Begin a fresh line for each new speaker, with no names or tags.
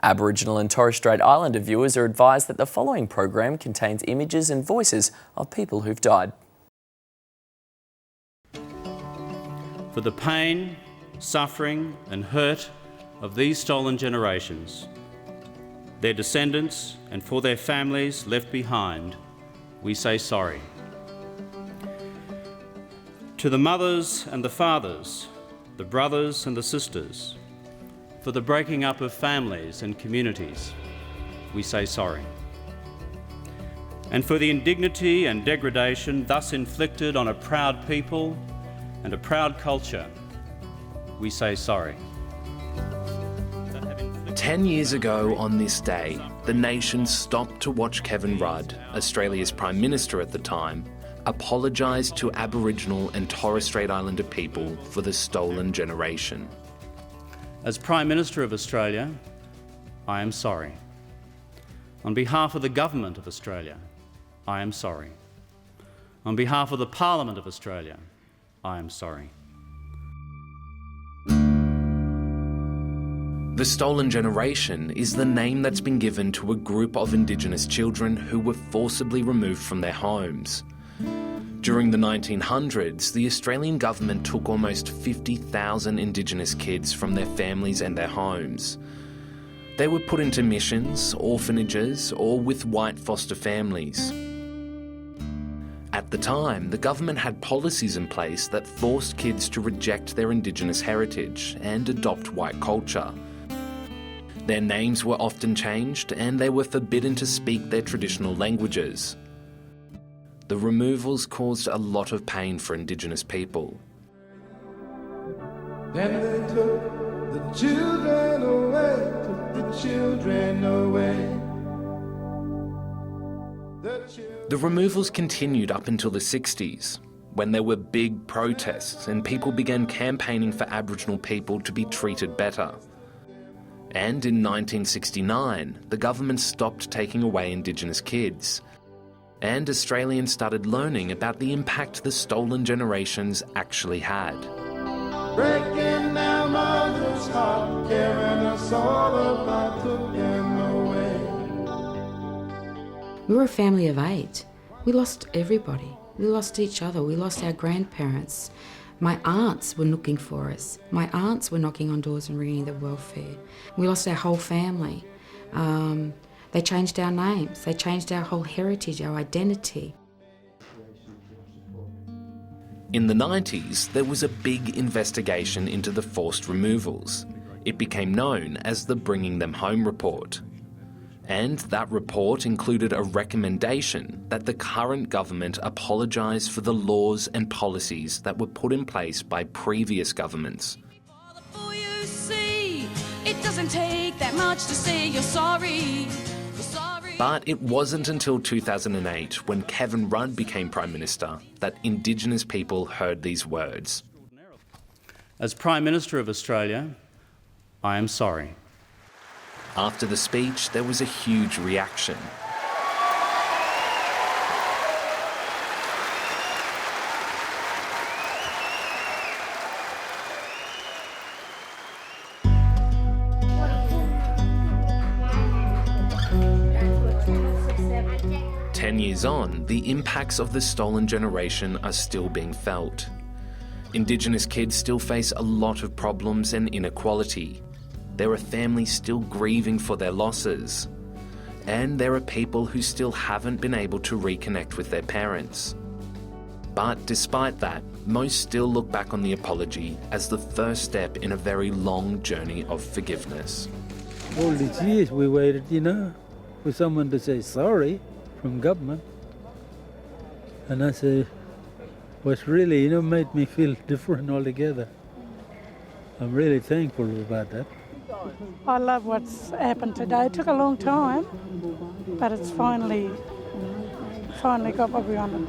Aboriginal and Torres Strait Islander viewers are advised that the following program contains images and voices of people who've died.
For the pain, suffering and hurt of these stolen generations, their descendants and for their families left behind, we say sorry. To the mothers and the fathers, the brothers and the sisters, for the breaking up of families and communities, we say sorry. And for the indignity and degradation thus inflicted on a proud people and a proud culture, we say sorry.
10 years ago on this day, the nation stopped to watch Kevin Rudd, Australia's Prime Minister at the time, apologise to Aboriginal and Torres Strait Islander people for the stolen generation.
As Prime Minister of Australia, I am sorry. On behalf of the Government of Australia, I am sorry. On behalf of the Parliament of Australia, I am sorry.
The stolen generation is the name that's been given to a group of Indigenous children who were forcibly removed from their homes. During the 1900s, the Australian government took almost 50,000 Indigenous kids from their families and their homes. They were put into missions, orphanages, or with white foster families. At the time, the government had policies in place that forced kids to reject their Indigenous heritage and adopt white culture. Their names were often changed and they were forbidden to speak their traditional languages. The removals caused a lot of pain for Indigenous people.
Then they took the children away, took the children away.
The removals continued up until the 60s, when there were big protests and people began campaigning for Aboriginal people to be treated better. And in 1969, the government stopped taking away Indigenous kids. And Australians started learning about the impact the stolen generations actually had.
Breaking our mother's heart, tearing us all apart, took them away.
We were a family of 8. We lost everybody. We lost each other. We lost our grandparents. My aunts were looking for us. My aunts were knocking on doors and ringing the welfare. We lost our whole family. They changed our names. They changed our whole heritage, our identity.
In the 90s, there was a big investigation into the forced removals. It became known as the Bringing Them Home report. And that report included a recommendation that the current government apologise for the laws and policies that were put in place by previous governments.
It doesn't take that much to say you're sorry.
But it wasn't until 2008, when Kevin Rudd became Prime Minister, that Indigenous people heard these words.
As Prime Minister of Australia, I am sorry.
After the speech, there was a huge reaction. Years on, the impacts of the stolen generation are still being felt. Indigenous kids still face a lot of problems and inequality. There are families still grieving for their losses. And there are people who still haven't been able to reconnect with their parents. But despite that, most still look back on the apology as the first step in a very long journey of forgiveness.
All these years we waited, for someone to say sorry from government. And I say, was really, made me feel different altogether. I'm really thankful about that.
I love what's happened today. It took a long time, but it's finally got what we wanted.